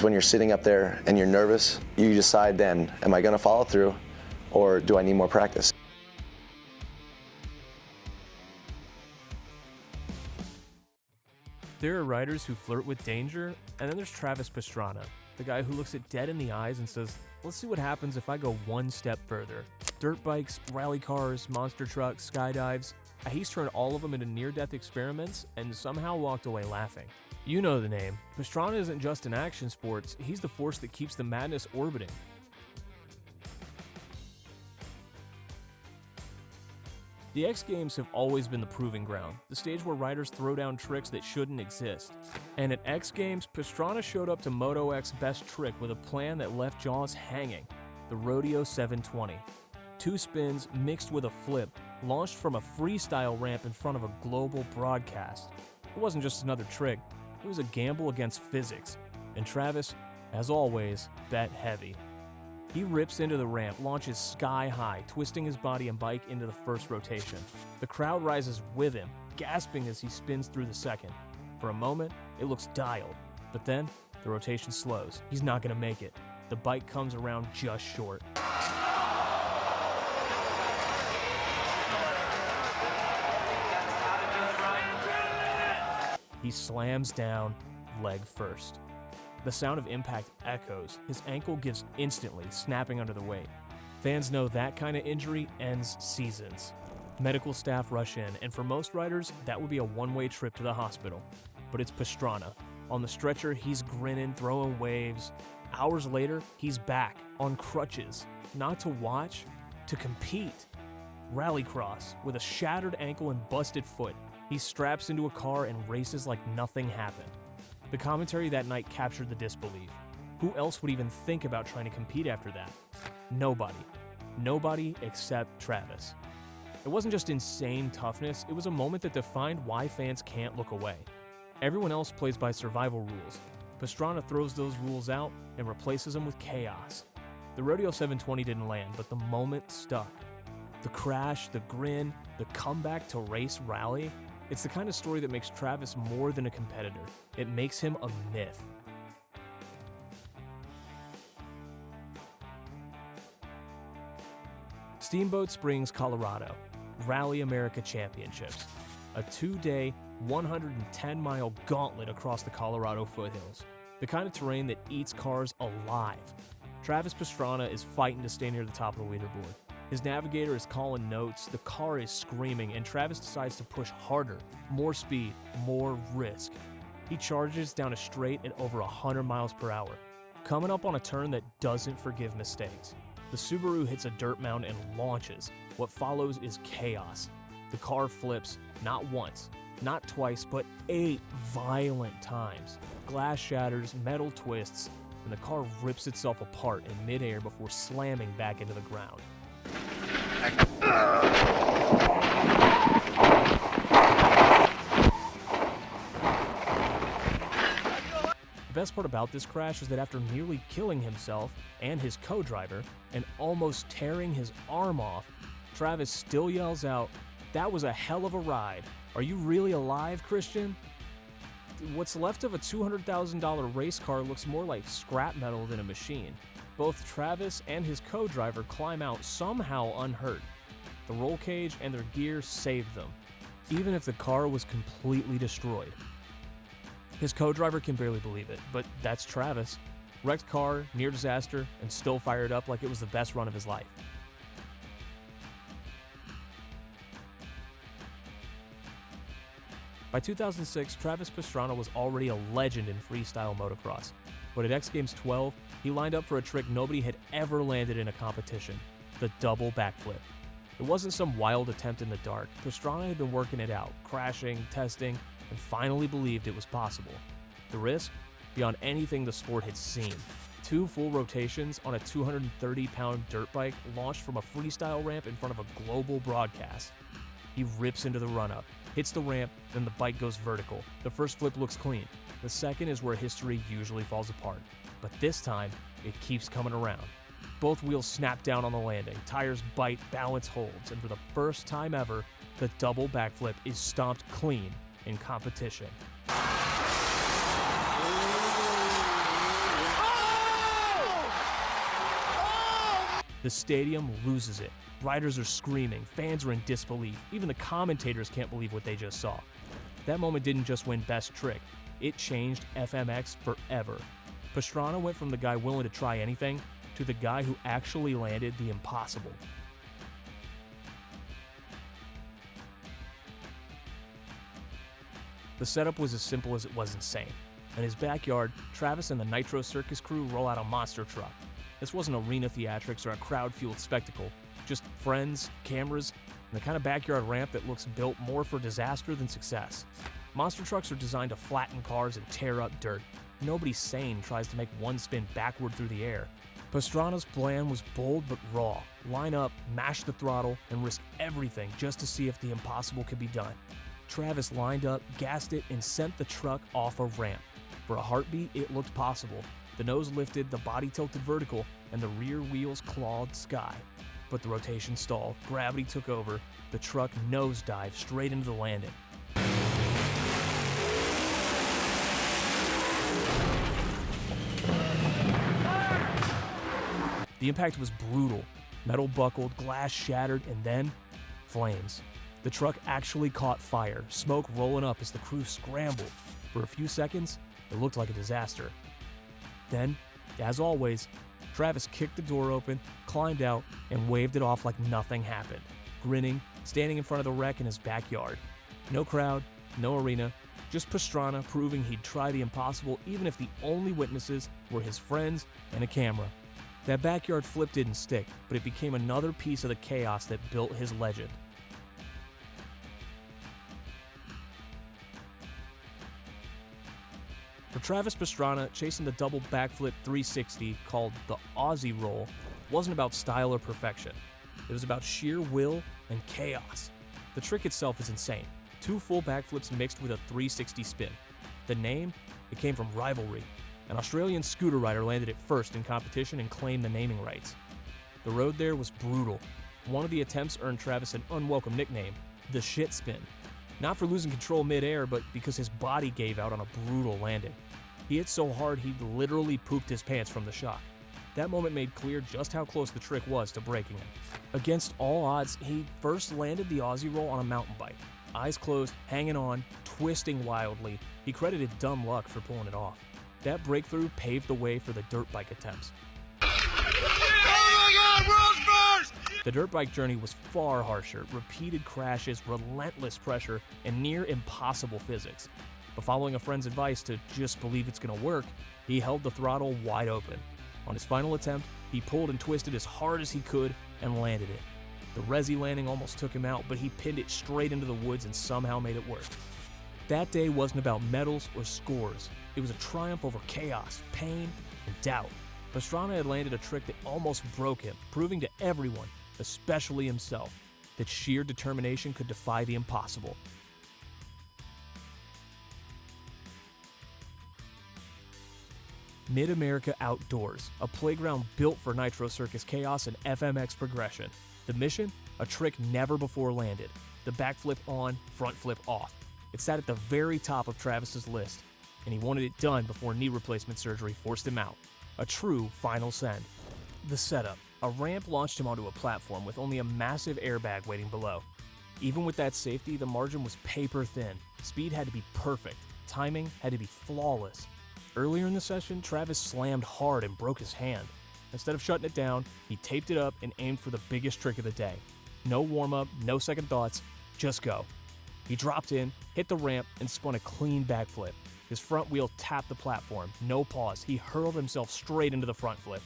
When you're sitting up there and you're nervous, you decide then, am I going to follow through or do I need more practice? There are riders who flirt with danger, and then there's Travis Pastrana, the guy who looks it dead in the eyes and says, let's see what happens if I go one step further. Dirt bikes, rally cars, monster trucks, skydives, he's turned all of them into near-death experiments and somehow walked away laughing. You know the name. Pastrana isn't just in action sports, he's the force that keeps the madness orbiting. The X Games have always been the proving ground, the stage where riders throw down tricks that shouldn't exist. And at X Games, Pastrana showed up to Moto X's best trick with a plan that left jaws hanging, the Rodeo 720. 2 spins mixed with a flip, launched from a freestyle ramp in front of a global broadcast. It wasn't just another trick, it was a gamble against physics. And Travis, as always, bet heavy. He rips into the ramp, launches sky high, twisting his body and bike into the first rotation. The crowd rises with him, gasping as he spins through the second. For a moment, it looks dialed, but then the rotation slows. He's not going to make it. The bike comes around just short. He slams down, leg first. The sound of impact echoes. His ankle gives instantly, snapping under the weight. Fans know that kind of injury ends seasons. Medical staff rush in, and for most riders, that would be a one-way trip to the hospital. But it's Pastrana. On the stretcher, he's grinning, throwing waves. Hours later, he's back, on crutches. Not to watch, to compete. Rallycross, with a shattered ankle and busted foot. He straps into a car and races like nothing happened. The commentary that night captured the disbelief. Who else would even think about trying to compete after that? Nobody. Nobody except Travis. It wasn't just insane toughness, it was a moment that defined why fans can't look away. Everyone else plays by survival rules. Pastrana throws those rules out and replaces them with chaos. The Rodeo 720 didn't land, but the moment stuck. The crash, the grin, the comeback to race rally, it's the kind of story that makes Travis more than a competitor. It makes him a myth. Steamboat Springs, Colorado, Rally America Championships. A 2-day, 110-mile gauntlet across the Colorado foothills. The kind of terrain that eats cars alive. Travis Pastrana is fighting to stay near the top of the leaderboard. His navigator is calling notes, the car is screaming, and Travis decides to push harder, more speed, more risk. He charges down a straight at over 100 miles per hour, coming up on a turn that doesn't forgive mistakes. The Subaru hits a dirt mound and launches. What follows is chaos. The car flips, not once, not twice, but 8 violent times. Glass shatters, metal twists, and the car rips itself apart in midair before slamming back into the ground. The best part about this crash is that after nearly killing himself and his co-driver and almost tearing his arm off, Travis still yells out, "That was a hell of a ride. Are you really alive, Christian?" What's left of a $200,000 race car looks more like scrap metal than a machine. Both Travis and his co-driver climb out somehow unhurt. The roll cage and their gear saved them, even if the car was completely destroyed. His co-driver can barely believe it, but that's Travis. Wrecked car, near disaster, and still fired up like it was the best run of his life. By 2006, Travis Pastrana was already a legend in freestyle motocross, but at X Games 12, he lined up for a trick nobody had ever landed in a competition, the double backflip. It wasn't some wild attempt in the dark. Pastrana had been working it out, crashing, testing, and finally believed it was possible. The risk? Beyond anything the sport had seen. 2 full rotations on a 230-pound dirt bike launched from a freestyle ramp in front of a global broadcast. He rips into the run-up, hits the ramp, then the bike goes vertical. The first flip looks clean. The second is where history usually falls apart. But this time, it keeps coming around. Both wheels snap down on the landing, tires bite, balance holds, and for the first time ever, the double backflip is stomped clean in competition. The stadium loses it. Riders are screaming, fans are in disbelief, even the commentators can't believe what they just saw. That moment didn't just win Best Trick, it changed FMX forever. Pastrana went from the guy willing to try anything to the guy who actually landed the impossible. The setup was as simple as it was insane. In his backyard, Travis and the Nitro Circus crew roll out a monster truck. This wasn't arena theatrics or a crowd-fueled spectacle, just friends, cameras, and the kind of backyard ramp that looks built more for disaster than success. Monster trucks are designed to flatten cars and tear up dirt. Nobody sane tries to make one spin backward through the air. Pastrana's plan was bold but raw. Line up, mash the throttle, and risk everything just to see if the impossible could be done. Travis lined up, gassed it, and sent the truck off a ramp. For a heartbeat, it looked possible. The nose lifted, the body tilted vertical, and the rear wheels clawed sky. But the rotation stalled, gravity took over, the truck nosedived straight into the landing. The impact was brutal. Metal buckled, glass shattered, and then flames. The truck actually caught fire, smoke rolling up as the crew scrambled. For a few seconds, it looked like a disaster. Then, as always, Travis kicked the door open, climbed out, and waved it off like nothing happened, grinning, standing in front of the wreck in his backyard. No crowd, no arena, just Pastrana proving he'd try the impossible even if the only witnesses were his friends and a camera. That backyard flip didn't stick, but it became another piece of the chaos that built his legend. For Travis Pastrana, chasing the double backflip 360 called the Aussie roll wasn't about style or perfection. It was about sheer will and chaos. The trick itself is insane. 2 full backflips mixed with a 360 spin. The name? It came from rivalry. An Australian scooter rider landed it first in competition and claimed the naming rights. The road there was brutal. One of the attempts earned Travis an unwelcome nickname, the shit spin. Not for losing control mid-air, but because his body gave out on a brutal landing. He hit so hard he literally pooped his pants from the shock. That moment made clear just how close the trick was to breaking him. Against all odds, he first landed the Aussie roll on a mountain bike. Eyes closed, hanging on, twisting wildly. He credited dumb luck for pulling it off. That breakthrough paved the way for the dirt bike attempts. The dirt bike journey was far harsher, repeated crashes, relentless pressure, and near impossible physics. But following a friend's advice to just believe it's gonna work, he held the throttle wide open. On his final attempt, he pulled and twisted as hard as he could and landed it. The resi landing almost took him out, but he pinned it straight into the woods and somehow made it work. That day wasn't about medals or scores. It was a triumph over chaos, pain, and doubt. Pastrana had landed a trick that almost broke him, proving to everyone, especially himself, that sheer determination could defy the impossible. Mid-America Outdoors, a playground built for Nitro Circus chaos and FMX progression. The mission? A trick never before landed. The backflip on, front flip off. It sat at the very top of Travis's list, and he wanted it done before knee replacement surgery forced him out. A true final send. The setup. A ramp launched him onto a platform with only a massive airbag waiting below. Even with that safety, the margin was paper thin. Speed had to be perfect. Timing had to be flawless. Earlier in the session, Travis slammed hard and broke his hand. Instead of shutting it down, he taped it up and aimed for the biggest trick of the day. No warm-up, no second thoughts, just go. He dropped in, hit the ramp, and spun a clean backflip. His front wheel tapped the platform, no pause. He hurled himself straight into the front flip.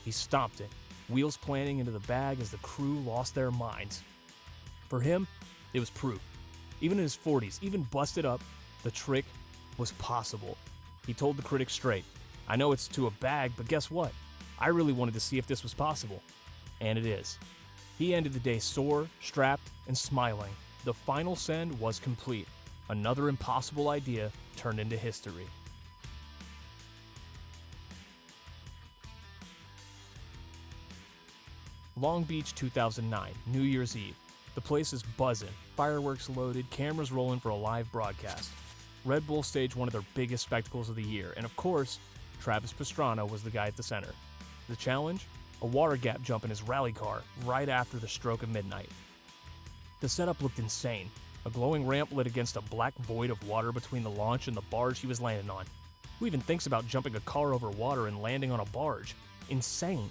He stomped it, wheels planting into the bag as the crew lost their minds. For him, it was proof. Even in his 40s, even busted up, the trick was possible. He told the critics straight, "I know it's to a bag, but guess what? I really wanted to see if this was possible." And it is. He ended the day sore, strapped, and smiling. The final send was complete. Another impossible idea turned into history. Long Beach, 2009, New Year's Eve. The place is buzzing, fireworks loaded, cameras rolling for a live broadcast. Red Bull staged one of their biggest spectacles of the year, and of course, Travis Pastrana was the guy at the center. The challenge? a water gap jump in his rally car right after the stroke of midnight. The setup looked insane. A glowing ramp lit against a black void of water between the launch and the barge he was landing on. Who even thinks about jumping a car over water and landing on a barge? Insane.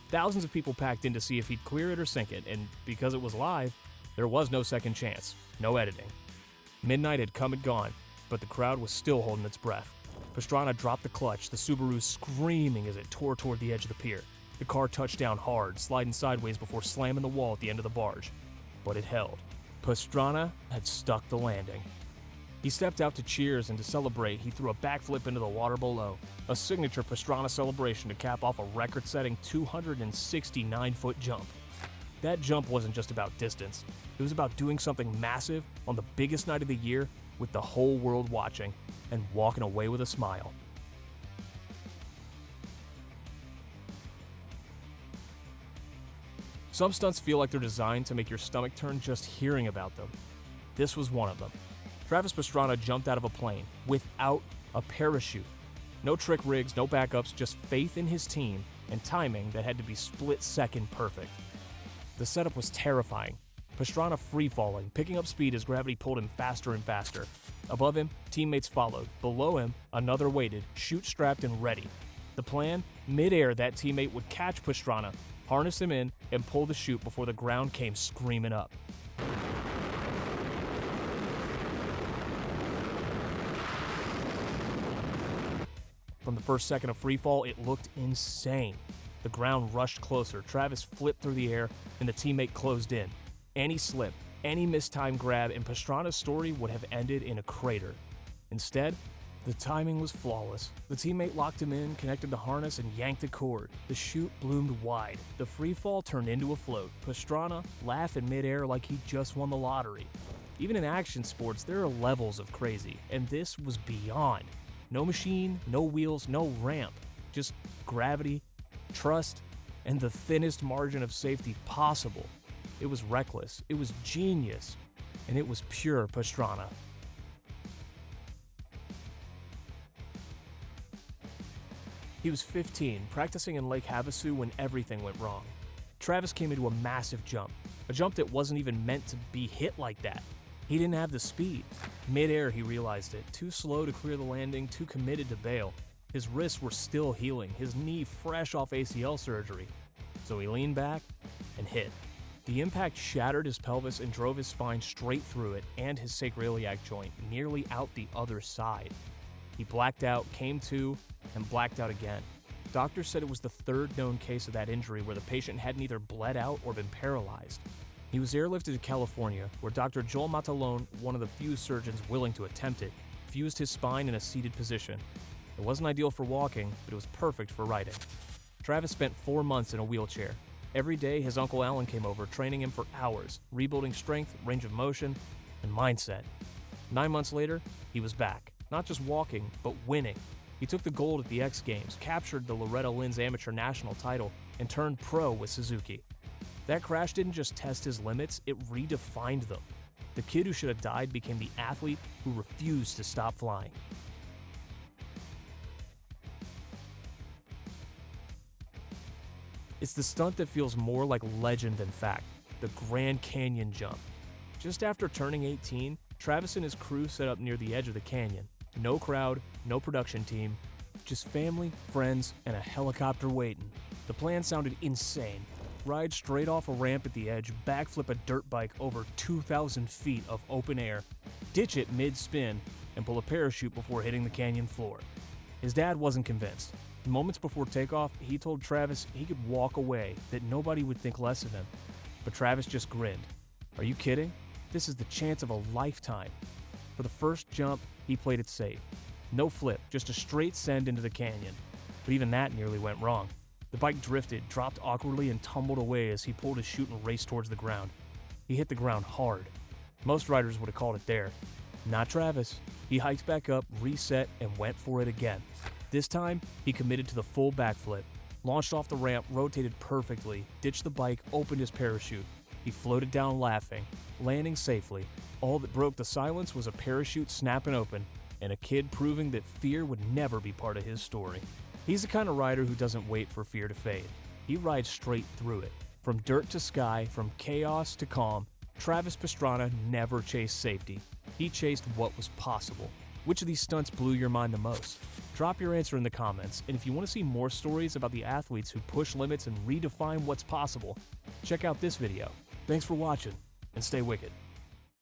Thousands of people packed in to see if he'd clear it or sink it, and because it was live, there was no second chance, no editing. Midnight had come and gone, but the crowd was still holding its breath. Pastrana dropped the clutch, the Subaru screaming as it tore toward the edge of the pier. The car touched down hard, sliding sideways before slamming the wall at the end of the barge. But it held. Pastrana had stuck the landing. He stepped out to cheers, and to celebrate, he threw a backflip into the water below, a signature Pastrana celebration to cap off a record-setting 269-foot jump. That jump wasn't just about distance. It was about doing something massive on the biggest night of the year with the whole world watching and walking away with a smile. Some stunts feel like they're designed to make your stomach turn just hearing about them. This was one of them. Travis Pastrana jumped out of a plane without a parachute. No trick rigs, no backups, just faith in his team and timing that had to be split-second perfect. The setup was terrifying. Pastrana free-falling, picking up speed as gravity pulled him faster and faster. Above him, teammates followed. Below him, another waited, chute strapped and ready. The plan? Mid-air, that teammate would catch Pastrana, harness him in, and pull the chute before the ground came screaming up. From the first second of freefall, it looked insane. The ground rushed closer, Travis flipped through the air, and the teammate closed in. Any slip, any mistimed grab, and Pastrana's story would have ended in a crater. Instead, the timing was flawless. The teammate locked him in, connected the harness, and yanked the cord. The chute bloomed wide. The freefall turned into a float. Pastrana laughed in midair like he just won the lottery. Even in action sports, there are levels of crazy, and this was beyond. No machine, no wheels, no ramp. Just gravity, trust, and the thinnest margin of safety possible. It was reckless, it was genius, and it was pure Pastrana. He was 15, practicing in Lake Havasu when everything went wrong. Travis came into a massive jump, a jump that wasn't even meant to be hit like that. He didn't have the speed. Mid-air, he realized it, too slow to clear the landing, too committed to bail. His wrists were still healing, his knee fresh off ACL surgery. So he leaned back and hit. The impact shattered his pelvis and drove his spine straight through it and his sacroiliac joint, nearly out the other side. He blacked out, came to, and blacked out again. Doctors said it was the third known case of that injury where the patient hadn't either bled out or been paralyzed. He was airlifted to California, where Dr. Joel Matalone, one of the few surgeons willing to attempt it, fused his spine in a seated position. It wasn't ideal for walking, but it was perfect for riding. Travis spent 4 months in a wheelchair. Every day, his Uncle Alan came over, training him for hours, rebuilding strength, range of motion, and mindset. 9 months later, he was back, not just walking, but winning. He took the gold at the X Games, captured the Loretta Lynn's amateur national title, and turned pro with Suzuki. That crash didn't just test his limits, it redefined them. The kid who should have died became the athlete who refused to stop flying. It's the stunt that feels more like legend than fact, the Grand Canyon jump. Just after turning 18, Travis and his crew set up near the edge of the canyon. No crowd, no production team, just family, friends, and a helicopter waiting. The plan sounded insane. Ride straight off a ramp at the edge, backflip a dirt bike over 2,000 feet of open air, ditch it mid-spin, and pull a parachute before hitting the canyon floor. His dad wasn't convinced. Moments before takeoff, he told Travis he could walk away, that nobody would think less of him. But Travis just grinned. Are you kidding? This is the chance of a lifetime. For the first jump, he played it safe. No flip, just a straight send into the canyon. But even that nearly went wrong. The bike drifted, dropped awkwardly, and tumbled away as he pulled his chute and raced towards the ground. He hit the ground hard. Most riders would have called it there. Not Travis. He hiked back up, reset, and went for it again. This time, he committed to the full backflip, launched off the ramp, rotated perfectly, ditched the bike, opened his parachute. He floated down laughing, landing safely. All that broke the silence was a parachute snapping open, and a kid proving that fear would never be part of his story. He's the kind of rider who doesn't wait for fear to fade. He He rides straight through it. From dirt to sky, from chaos to calm, Travis Pastrana never chased safety. He chased what was possible. Which of these stunts blew your mind the most? Drop your answer in the comments, and if you want to see more stories about the athletes who push limits and redefine what's possible, check out this video. Thanks for watching, and stay wicked.